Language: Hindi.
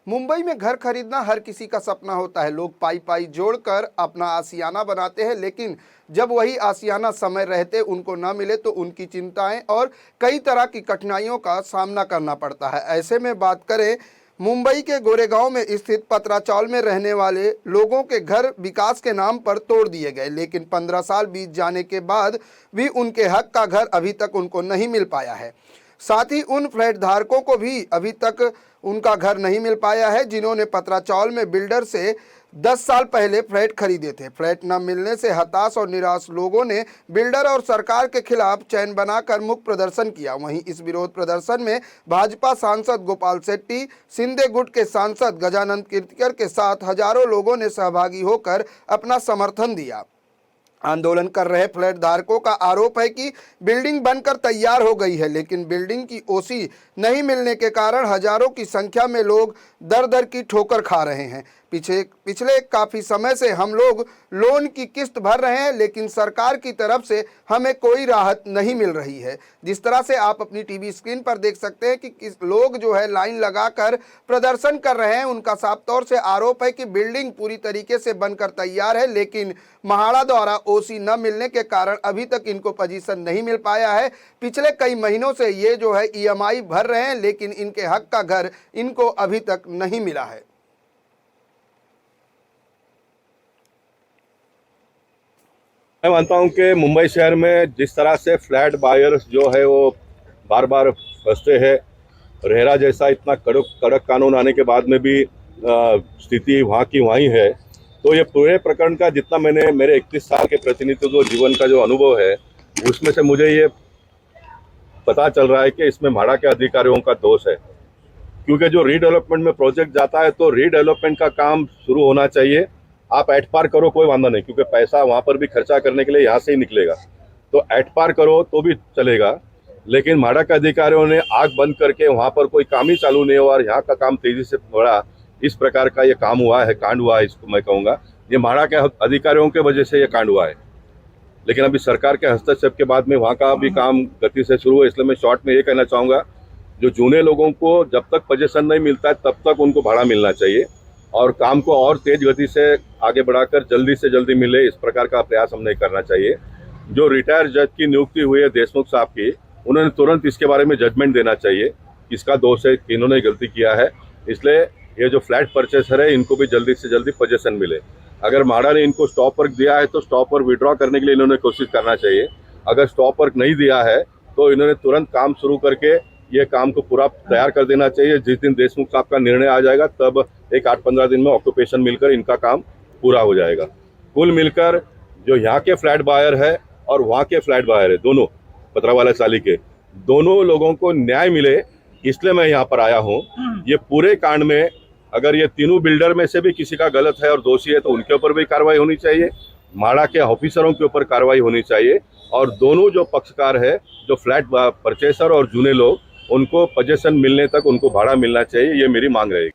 मुंबई में घर खरीदना हर किसी का सपना होता है। लोग पाई पाई जोड़कर अपना आशियाना बनाते हैं, लेकिन जब वही आशियाना समय रहते उनको न मिले तो उनकी चिंताएं और कई तरह की कठिनाइयों का सामना करना पड़ता है। ऐसे में बात करें मुंबई के गोरेगांव में स्थित पतराचौल में रहने वाले लोगों के घर विकास के नाम पर तोड़ दिए गए, लेकिन 15 साल बीत जाने के बाद भी उनके हक का घर अभी तक उनको नहीं मिल पाया है। साथ ही उन फ्लैट धारकों को भी अभी तक उनका घर नहीं मिल पाया है जिन्होंने पतराचौल में बिल्डर से 10 साल पहले फ्लैट खरीदे थे। फ्लैट न मिलने से हताश और निराश लोगों ने बिल्डर और सरकार के खिलाफ चैन बनाकर मुख्य प्रदर्शन किया। वहीं इस विरोध प्रदर्शन में भाजपा सांसद गोपाल शेट्टी, सिंदे गुट के सांसद गजानंद कीर्तिकर के साथ हजारों लोगों ने सहभागी होकर अपना समर्थन दिया। आंदोलन कर रहे फ्लैट धारकों का आरोप है कि बिल्डिंग बनकर तैयार हो गई है, लेकिन बिल्डिंग की ओसी नहीं मिलने के कारण हजारों की संख्या में लोग दर दर की ठोकर खा रहे हैं। पिछले काफ़ी समय से हम लोग लोन की किस्त भर रहे हैं, लेकिन सरकार की तरफ से हमें कोई राहत नहीं मिल रही है। जिस तरह से आप अपनी टीवी स्क्रीन पर देख सकते हैं कि लोग जो है लाइन लगाकर प्रदर्शन कर रहे हैं, उनका साफ तौर से आरोप है कि बिल्डिंग पूरी तरीके से बनकर तैयार है, लेकिन म्हाडा द्वारा ओसी न मिलने के कारण अभी तक इनको पोजीशन नहीं मिल पाया है। पिछले कई महीनों से ये जो है ईएमआई भर रहे हैं, लेकिन इनके हक का घर इनको अभी तक नहीं मिला है। मैं मानता हूं कि मुंबई शहर में जिस तरह से फ्लैट बायर्स जो है वो बार बार फंसते हैं, रेरा जैसा इतना कड़क कानून आने के बाद में भी स्थिति वहाँ की वहीं है। तो ये पूरे प्रकरण का जितना मैंने मेरे 31 साल के प्रतिनिधित्व जीवन का जो अनुभव है, उसमें से मुझे ये पता चल रहा है कि इसमें म्हाडा के अधिकारियों का दोष है। क्योंकि जो रीडेवलपमेंट में प्रोजेक्ट जाता है तो रीडेवलपमेंट का काम शुरू होना चाहिए। आप एट पार करो कोई वांधा नहीं, क्योंकि पैसा वहाँ पर भी खर्चा करने के लिए यहाँ से ही निकलेगा, तो एट पार करो तो भी चलेगा। लेकिन म्हाडा के अधिकारियों ने आग बंद करके वहाँ पर कोई काम ही चालू नहीं हुआ और यहाँ का काम तेजी से बढ़ा, इस प्रकार का ये काम हुआ है, कांड हुआ है। इसको मैं कहूँगा ये म्हाडा के अधिकारियों के वजह से ये कांड हुआ है। लेकिन अभी सरकार के हस्तक्षेप के बाद में वहाँ का भी काम गति से शुरू है। इसलिए मैं शॉर्ट में ये कहना चाहूँगा, जो जूने लोगों को जब तक पोजीशन नहीं मिलता है तब तक उनको भाड़ा मिलना चाहिए और काम को और तेज गति से आगे बढ़ाकर जल्दी से जल्दी मिले, इस प्रकार का प्रयास हमने करना चाहिए। जो रिटायर जज की नियुक्ति हुई है देशमुख साहब की, उन्होंने तुरंत इसके बारे में जजमेंट देना चाहिए, किसका दोष है, इन्होंने गलती किया है। इसलिए ये जो फ्लैट परचेसर है इनको भी जल्दी से जल्दी पोजीशन मिले। अगर म्हाडा ने इनको स्टॉप वर्क दिया है तो स्टॉप वर्क विड्रॉ करने के लिए इन्होंने कोशिश करना चाहिए। अगर स्टॉप वर्क नहीं दिया है तो इन्होंने तुरंत काम शुरू करके ये काम को पूरा तैयार कर देना चाहिए। जिस दिन देशमुख साहब का निर्णय आ जाएगा तब एक 8-15 दिन में ऑक्यूपेशन मिलकर इनका काम पूरा हो जाएगा। कुल मिलकर जो यहाँ के फ्लैट बायर है और वहाँ के फ्लैट बायर है, दोनों पतरावाला चाली के, दोनों लोगों को न्याय मिले, इसलिए मैं यहाँ पर आया हूँ। ये पूरे कांड में अगर ये तीनों बिल्डर में से भी किसी का गलत है और दोषी है तो उनके ऊपर भी कार्रवाई होनी चाहिए, म्हाडा के ऑफिसरों के ऊपर कार्रवाई होनी चाहिए और दोनों जो पक्षकार है, जो फ्लैट परचेसर और जूने लोग, उनको पोजीशन मिलने तक उनको भाड़ा मिलना चाहिए। ये मेरी मांग रहेगी।